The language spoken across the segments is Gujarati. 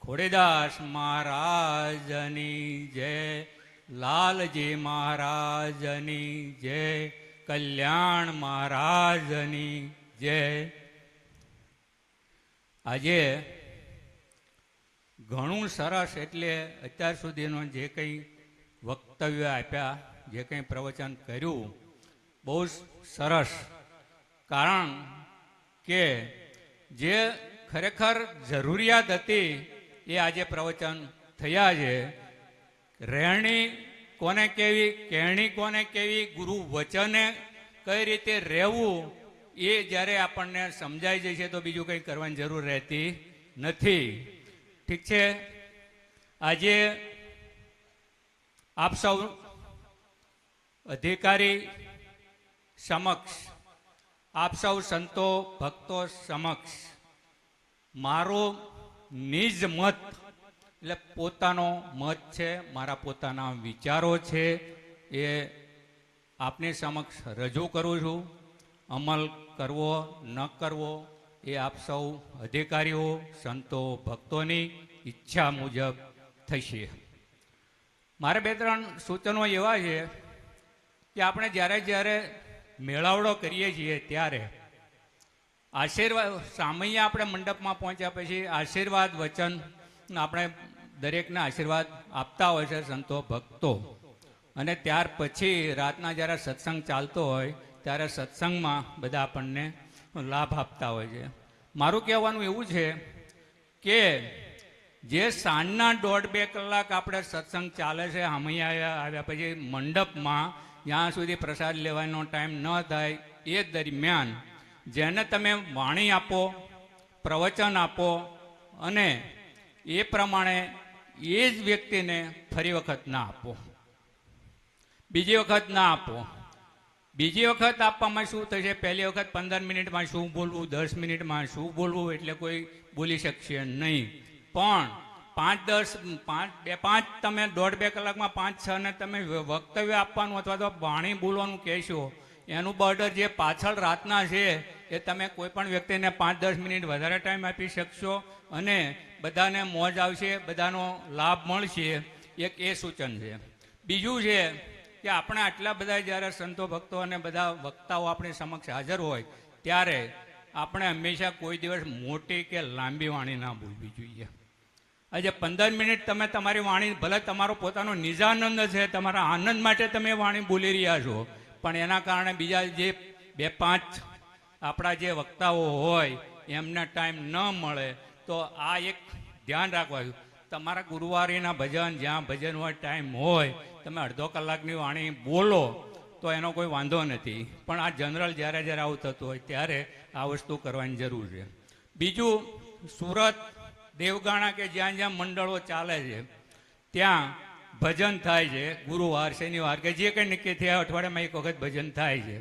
ખોડીદાસ મહારાજની જય, લાલજી મહારાજની જય, કલ્યાણ મહારાજની જય. આજે ઘણું સરસ, એટલે અત્યાર સુધીનું જે કંઈ વક્તવ્ય આપ્યા, જે કંઈ પ્રવચન કર્યું, બહુ સરસ. કારણ કે જે ખરેખર જરૂરિયાત હતી એ આજે પ્રવચન થયા છે. રહેણી કોને કેવી, કહેણી કોને કેવી, ગુરુ વચને કઈ રીતે રહેવું, એ જ્યારે આપણને સમજાઈ જશે તો બીજું કંઈ કરવાની જરૂર રહેતી નથી. ઠીક છે, આજે આપ સૌ અધિકારી સમક્ષ, આપ સૌ સંતો ભક્તો સમક્ષ મારો નિજ મત, એટલે પોતાનો મત છે, મારા પોતાના વિચારો છે, એ આપની સમક્ષ રજૂ કરું છું. અમલ કરવો ન કરવો એ આપ સૌ અધિકારીઓ સંતો ભક્તોની ઈચ્છા મુજબ થશે. મારે બે ત્રણ સૂચનો એવા છે કે આપણે જ્યારે જ્યારે મેળાવડો કરીએ છીએ ત્યારે આશીર્વાદ સામૈયા આપણે મંડપમાં પહોંચ્યા પછી આશીર્વાદ વચન આપણે દરેકને આશીર્વાદ આપતા હોય છે સંતો ભક્તો. અને ત્યાર પછી રાતના જ્યારે સત્સંગ ચાલતો હોય ત્યારે સત્સંગમાં બધા આપણને લાભ આપતા હોય છે. મારું કહેવાનું એવું છે કે જે સાંજના 1.5-2 કલાક આપણે સત્સંગ ચાલે છે, સામૈયા આવ્યા પછી મંડપમાં જ્યાં સુધી પ્રસાદ લેવાનો ટાઈમ ન થાય એ દરમિયાન જેને તમે વાણી આપો, પ્રવચન આપો અને એ પ્રમાણે એ જ વ્યક્તિને ફરી વખત ના આપો, બીજી વખત ના આપો. બીજી વખત આપવામાં શું થશે, પહેલી વખત 15 મિનિટમાં શું બોલવું, 10 મિનિટમાં શું બોલવું, એટલે કોઈ બોલી શકશે નહીં. પણ 5 તમે 1.5-2 કલાકમાં 5-6 ને તમે વક્તવ્ય આપવાનું અથવા તો વાણી બોલવાનું કહેશો, એનું બર્ડર જે પાછળ રાતના છે એ તમે કોઈ પણ વ્યક્તિને 5-10 મિનિટ વધારે ટાઈમ આપી શકશો અને બધાને મોજ આવશે, બધાનો લાભ મળશે. એક એ સૂચન છે. બીજું છે કે આપણે આટલા બધા જ્યારે સંતો ભક્તો અને બધા વક્તાઓ આપણી સમક્ષ હાજર હોય ત્યારે આપણે હંમેશા કોઈ દિવસ મોટી કે લાંબી વાણી ના બોલવી જોઈએ. આજે 15 મિનિટ તમે તમારી વાણી, ભલે તમારો પોતાનો નિજાનંદ છે, તમારા આનંદ માટે તમે વાણી બોલી રહ્યા છો, પણ એના કારણે બીજા જે 2-5 આપણા જે વક્તાઓ હોય એમને ટાઈમ ન મળે. તો આ એક ધ્યાન રાખવાનું. તમારા ગુરુવારીના ભજન, જ્યાં ભજન હોય, ટાઈમ હોય, તમે અડધો કલાકની વાણી બોલો તો એનો કોઈ વાંધો નથી. પણ આ જનરલ જ્યારે જ્યારે આવું થતું હોય ત્યારે આ વસ્તુ કરવાની જરૂર છે. બીજું, સુરત, દેવગાણા કે જ્યાં જ્યાં મંડળો ચાલે છે ત્યાં ભજન થાય છે. ગુરુવાર, શનિવાર કે જે કંઈ નક્કી થયા અઠવાડિયામાં એક વખત ભજન થાય છે.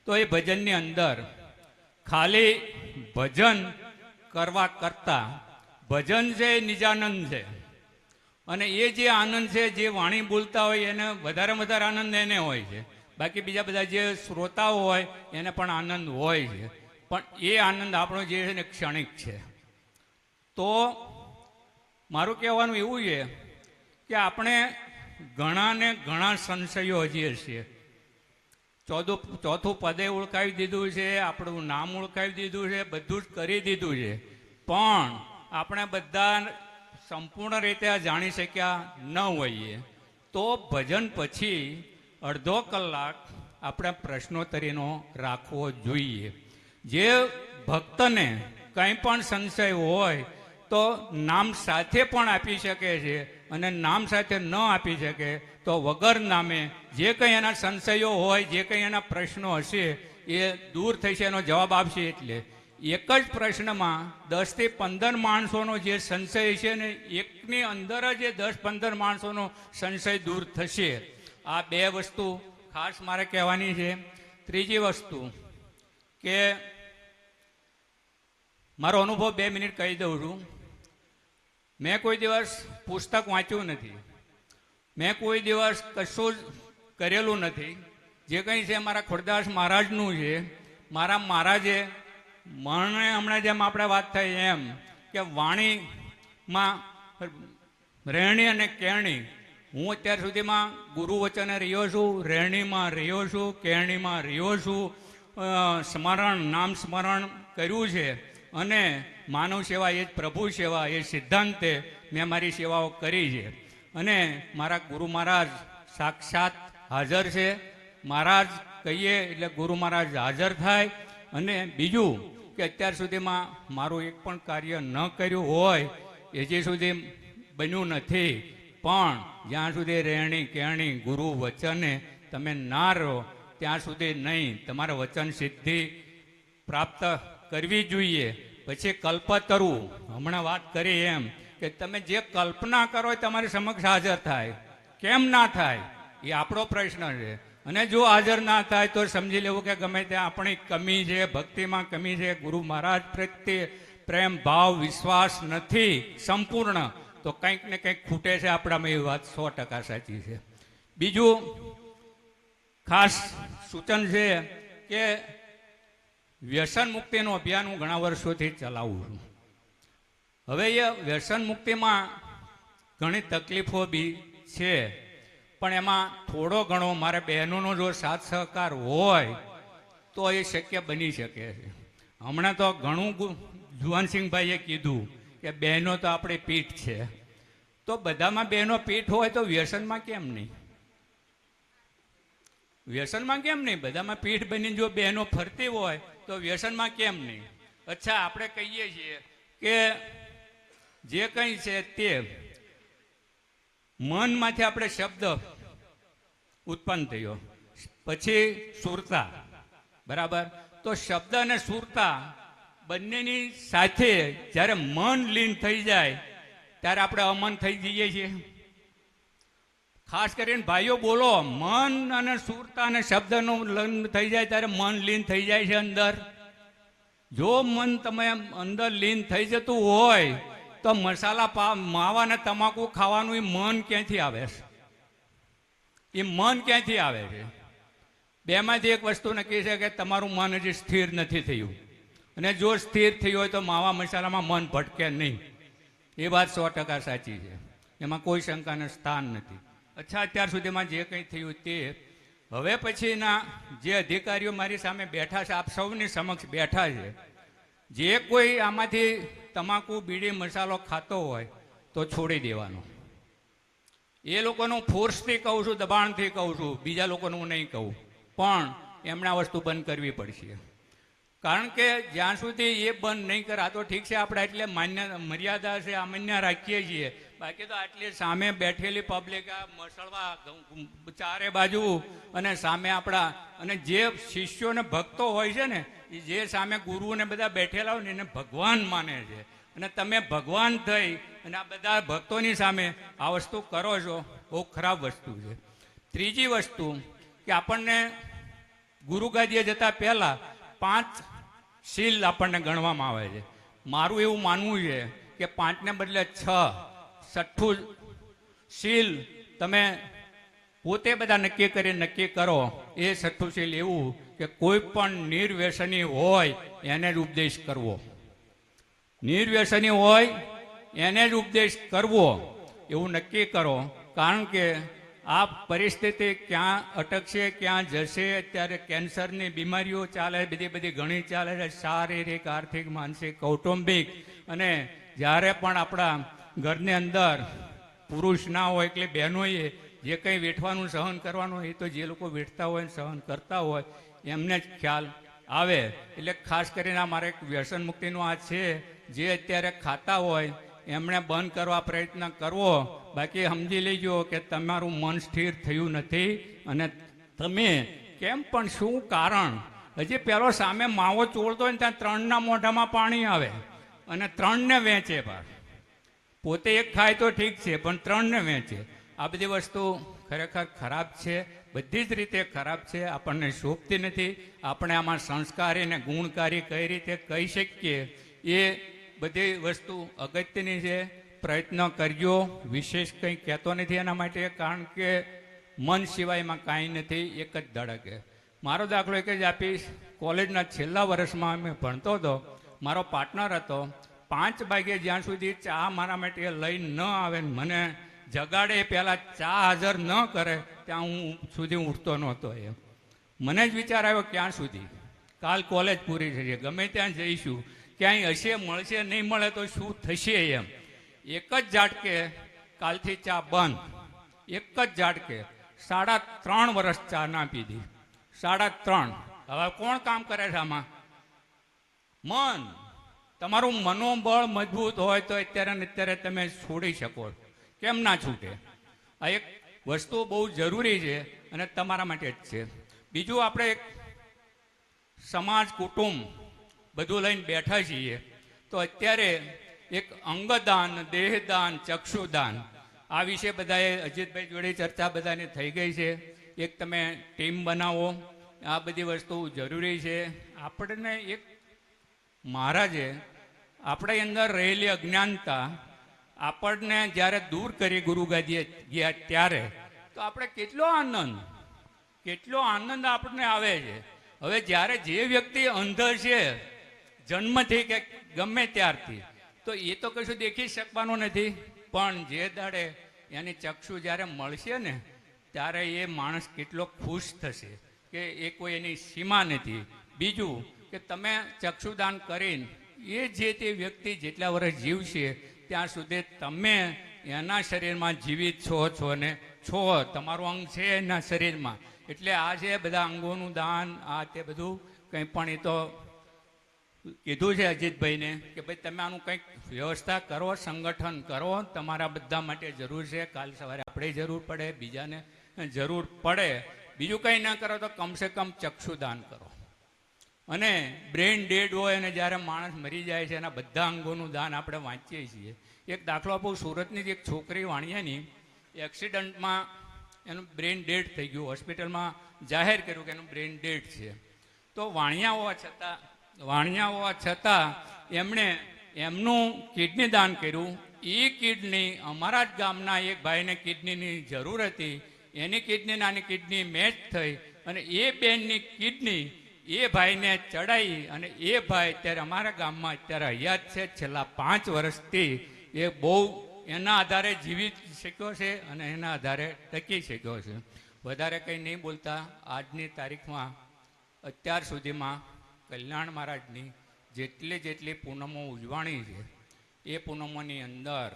તો એ ભજનની અંદર ખાલી ભજન કરવા કરતાં ભજન છે એ નિજાનંદ છે. અને એ જે આનંદ છે, જે વાણી બોલતા હોય એને વધારે આનંદ એને હોય છે. બાકી બીજા બધા જે શ્રોતાઓ હોય એને પણ આનંદ હોય છે. પણ એ આનંદ આપણો જે છે ને ક્ષણિક છે. તો મારું કહેવાનું એવું છે કે આપણે ઘણા સંશયો હજી છીએ. ચોથું પદે ઓળખાવી દીધું છે, આપણું નામ ઓળખાવી દીધું છે, બધું જ કરી દીધું છે. પણ આપણે બધા સંપૂર્ણ રીતે આ જાણી શક્યા ન હોઈએ. તો ભજન પછી અડધો કલાક આપણે પ્રશ્નોત્તરીનો રાખવો જોઈએ. જે ભક્તને કંઈ પણ સંશય હોય તો નામ સાથે પણ આપી શકે છે, અને નામ સાથે ન આપી શકે તો વગર નામે જે કંઈ એના સંશયો હોય, જે કંઈ એના પ્રશ્નો હશે એ દૂર થશે, એનો જવાબ આપશે. એટલે એક જ પ્રશ્નમાં 10થી 15 માણસોનો જે સંશય છે ને એકની અંદર જ એ 10-15 માણસોનો સંશય દૂર થશે. આ બે વસ્તુ ખાસ મારે કહેવાની છે. ત્રીજી વસ્તુ કે મારો અનુભવ 2 મિનિટ કહી દઉં છું. મેં કોઈ દિવસ પુસ્તક વાંચ્યું નથી, મેં કોઈ દિવસ કશું જ કરેલું નથી. જે કંઈ છે મારા ખોડદાસ મહારાજનું છે. મારા મહારાજે મને હમણાં જેમ આપણે વાત થઈ એમ કે વાણીમાં રહેણી અને કેરણી, હું અત્યાર સુધીમાં ગુરુ વચને રહ્યો છું, રહેણીમાં રહ્યો છું, કેરણીમાં રહ્યો છું, સ્મરણ નામ સ્મરણ કર્યું છે, અને માનવ સેવા એ જ પ્રભુ સેવા એ સિદ્ધાંતે મેં મારી સેવાઓ કરી છે. અને મારા ગુરુ મહારાજ સાક્ષાત હાજર છે. મહારાજ કહીએ એટલે ગુરુ મહારાજ હાજર થાય. અને બીજું કે અત્યાર સુધીમાં મારું એક પણ કાર્ય ન કર્યું હોય એ હજી સુધી બન્યું નથી, પણ જ્યાં સુધી રહેણી કેરણી ગુરુ વચને તમે ના રહો ત્યાં સુધી નહીં. તમારે વચન સિદ્ધિ પ્રાપ્ત કરવી જોઈએ. પછી કલ્પતરું, હમણાં વાત કરી એમ કે તમે જે કલ્પના કરો એ તમારી સમક્ષ હાજર થાય. કેમ ના થાય એ આપણો પ્રશ્ન છે. અને જો હાજર ના થાય તો સમજી લેવું કે ગમે ત્યાં આપણી કમી છે, ભક્તિમાં કમી છે, ગુરુ મહારાજ પ્રત્યે પ્રેમ ભાવ વિશ્વાસ નથી સંપૂર્ણ, તો કંઈક ને કંઈક ખૂટે છે આપણામાં. એ વાત 100% સાચી છે. બીજું ખાસ સૂચન છે કે વ્યસન મુક્તિનું અભિયાન હું ઘણા વર્ષોથી ચલાવું છું. હવે એ વ્યસન મુક્તિમાં ઘણી તકલીફો બી છે, પણ એમાં થોડો ઘણો મારે બહેનોનો જો સાથ સહકાર હોય તો એ શક્ય બની શકે છે. હમણાં તો ઘણું જુવાનસિંહભાઈએ કીધું કે બહેનો તો આપણી પીઠ છે, તો બધામાં બહેનો પીઠ હોય તો વ્યસનમાં કેમ નહીં? વ્યસનમાં કેમ નહીં? બધામાં પીઠ બની જો બહેનો ફરતી હોય તો વ્યસનમાં કેમ નહીં? અચ્છા, આપણે કહીએ છીએ કે જે કંઈ છે તે મનમાંથી આપણે શબ્દ ઉત્પન્ન થયો, પછી સુરતા, બરાબર? તો શબ્દ અને સુરતા બંનેની સાથે જ્યારે મન લીન થઈ જાય ત્યારે આપણે અમન થઈ જઈએ છીએ. ખાસ કરીને ભાઈઓ બોલો, મન અને સુરતા અને શબ્દનું લગ્ન થઈ જાય ત્યારે મન લીન થઈ જાય છે અંદર. જો મન તમે અંદર લીન થઈ જતું હોય તો મસાલા માવા અને તમાકુ ખાવાનું એ મન ક્યાંથી આવે છે? એ મન ક્યાંથી આવે છે? બેમાંથી એક વસ્તુ નક્કી છે કે તમારું મન હજી સ્થિર નથી થયું, અને જો સ્થિર થયું હોય તો માવા મસાલામાં મન ભટકે નહીં. એ વાત 100% સાચી છે, એમાં કોઈ શંકાને સ્થાન નથી. અચ્છા, અત્યાર સુધીમાં જે કંઈ થયું તે હવે પછીના જે અધિકારીઓ મારી સામે બેઠા છે, આપ સૌની સમક્ષ બેઠા છે, જે કોઈ આમાંથી તમાકુ બીડી મસાલો ખાતો હોય તો છોડી દેવાનો. એ લોકોનું ફોર્સથી કહું છું, દબાણથી કહું છું, બીજા લોકોનું હું નહીં કહું, પણ એમણે આ વસ્તુ બંધ કરવી પડશે. કારણ કે જ્યાં સુધી એ બંધ નહીં કરે, આ તો ઠીક છે આપણે એટલે મર્યાદા છે અમાન્ય રાખીએ છીએ, બાકી તો આટલી સામે બેઠેલી પબ્લિક આ મસળવા ચારે બાજુ, અને સામે આપણા અને જે શિષ્યો ને ભક્તો હોય છે ને, એ જે સામે ગુરુને બધા બેઠેલા હોય ને એને ભગવાન માને છે, અને તમે ભગવાન થઈ અને આ બધા ભક્તોની સામે આ વસ્તુ કરો છો, બહુ ખરાબ વસ્તુ છે. ત્રીજી વસ્તુ કે આપણને ગુરુ ગાદીએ જતા પહેલા 5 શીલ આપણને ગણવામાં આવે છે. મારું એવું માનવું છે કે 5ને બદલે 6, 6ઠું શીલ તમે પોતે બધા નક્કી કરો. એ 6ઠું શીલ એવું કે કોઈ પણ નિર્વ્યસની હોય એને જ ઉપદેશ કરવો. નિર્વ્યસની હોય એને જ ઉપદેશ કરવો, એવું નક્કી કરો. કારણ કે આ પરિસ્થિતિ ક્યાં અટકશે, ક્યાં જશે. અત્યારે કેન્સરની બીમારીઓ ચાલે, બધી ઘણી ચાલે છે, શારીરિક, આર્થિક, માનસિક, કૌટુંબિક. અને જ્યારે પણ આપણા ઘરની અંદર પુરુષ ના હોય એટલે બહેનોએ જે કંઈ વેઠવાનું સહન કરવાનું એ તો જે લોકો વેઠતા હોય સહન કરતા હોય એમને જ ખ્યાલ આવે. એટલે ખાસ કરીને મારે એક વ્યસન મુક્તિનું આ છે, જે અત્યારે ખાતા હોય એમણે બંધ કરવા પ્રયત્ન કરવો. બાકી સમજી લેજો કે તમારું મન સ્થિર થયું નથી, અને તમે કેમ પણ શું કારણ? હજી પેલો સામે માવો ચોળતો હોય ને ત્યાં 3ના મોઢામાં પાણી આવે અને 3ને વેચે. પોતે એક ખાય તો ઠીક છે, પણ 3ને વેચે. આ બધી વસ્તુ ખરેખર ખરાબ છે, બધી જ રીતે ખરાબ છે, આપણને શોભતી નથી. આપણે આમાં સંસ્કારી અને ગુણકારી કઈ રીતે કહી શકીએ એ બધી વસ્તુ અગત્યની છે. પ્રયત્ન કરજો. વિશેષ કંઈ કહેતો નથી એના માટે, કારણ કે મન સિવાયમાં કાંઈ નથી, એક જ ધડકે. મારો દાખલો એક જ આપીશ. કોલેજના છેલ્લા વર્ષમાં અમે ભણતો હતો, મારો પાર્ટનર હતો, 5 વાગે જ્યાં સુધી ચા મારા માટે લઈને ન આવે ને મને જગાડે પહેલાં ચા હાજર ન કરે ત્યાં હું સુધી ઉઠતો નહોતો. એમ મને જ વિચાર આવ્યો ક્યાં સુધી, કાલ કોલેજ પૂરી થશે, ગમે ત્યાં જઈશું, ક્યાંય હશે, મળશે, નહીં મળે તો શું થશે. એમ એક જ ઝાટકે કાલથી ચા બંધ. એક જ ઝાટકે 3.5 વર્ષ ચા ના પીધી. 3.5. હવે કોણ કામ કરે છે આમાં? મન. તમારું મનોબળ મજબૂત હોય તો અત્યારે ને અત્યારે તમે છોડી શકો. કેમ ના છૂટે? આ એક વસ્તુ બહુ જરૂરી છે અને તમારા માટે જ છે. બીજું, આપણે એક સમાજ કુટુંબ બધું લઈને બેઠા છીએ તો અત્યારે એક અંગદાન, દેહદાન, ચક્ષુદાન આ વિશે બધાએ અજીતભાઈ જોડે ચર્ચા બધાની થઈ ગઈ છે. એક તમે ટીમ બનાવો, આ બધી વસ્તુ જરૂરી છે. આપણને એક મહારાજે આપણી અંદર રહેલી અજ્ઞાનતા આપણને જ્યારે દૂર કરી ગુરુગાદીએ ગયા ત્યારે તો આપણે કેટલો આનંદ આપણને આવે છે. હવે જ્યારે જે વ્યક્તિ અંધ છે જન્મથી કે ગમે ત્યારથી, તો એ તો કશું દેખી શકવાનું નથી, પણ જે દાડે એની ચક્ષુ જ્યારે મળશે ને ત્યારે એ માણસ કેટલો ખુશ થશે કે એ કોઈ એની સીમા નથી. બીજું કે તમે ચક્ષુદાન કરીને એ જે તે વ્યક્તિ જેટલા વર્ષ જીવશે ત્યાં સુધી તમે એના શરીરમાં જીવિત છો ને છો, તમારું અંગ છે એના શરીરમાં. એટલે આ છે બધા અંગોનું દાન, આ તે બધું કંઈ પણ એ તો કીધું છે અજીતભાઈને કે ભાઈ તમે આનું કંઈક વ્યવસ્થા કરો, સંગઠન કરો, તમારા બધા માટે જરૂર છે. કાલ સવારે આપણે જરૂર પડે, બીજાને જરૂર પડે. બીજું કંઈ ના કરો તો કમસે કમ ચક્ષુદાન કરો. અને બ્રેઇન ડેડ હોય અને જ્યારે માણસ મરી જાય છે એના બધા અંગોનું દાન આપણે વાંચીએ છીએ. એક દાખલો આપું, સુરતની જ એક છોકરી વાણિયાની એક્સિડન્ટમાં એનું બ્રેઇન ડેડ થઈ ગયું. હોસ્પિટલમાં જાહેર કર્યું કે એનું બ્રેઇન ડેડ છે. તો વાણિયા હોવા છતાં એમણે એમનું કિડની દાન કર્યું. એ કિડની અમારા જ ગામના એક ભાઈને કિડનીની જરૂર હતી. એની કિડની નાની કિડની મેચ થઈ અને એ બેનની કિડની એ ભાઈને ચડાવી અને એ ભાઈ અત્યારે અમારા ગામમાં અત્યારે હયાત છે. છેલ્લા 5 વર્ષથી એ બહુ એના આધારે જીવી શક્યો છે અને એના આધારે ટકી શક્યો છે. વધારે કંઈ નહીં બોલતા, આજની તારીખમાં અત્યાર સુધીમાં કલ્યાણ મહારાજની જેટલી પૂનમો ઉજવાણી છે એ પૂનમોની અંદર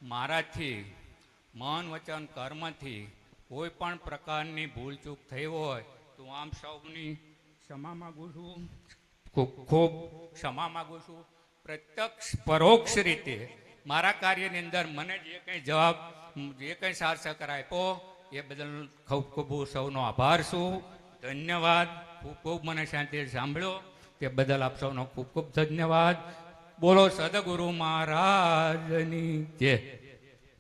મારાથી મન, વચન, કર્મથી કોઈ પણ પ્રકારની ભૂલચૂક થઈ હોય તો આમ સૌની ક્ષમા માગું છું, ખૂબ ક્ષમા માગું છું. પ્રત્યક્ષ પરોક્ષ રીતે મારા કાર્યની અંદર મને જે કંઈ જવાબ, જે કંઈ સાર સહકાર આપ્યો એ બદલ ખૂબ સૌનો આભાર છું. ધન્યવાદ. ખૂબ મને શાંતિ સાંભળ્યો તે બદલ આપ સૌનો ખૂબ ધન્યવાદ. બોલો સદગુરુ મહારાજની જય.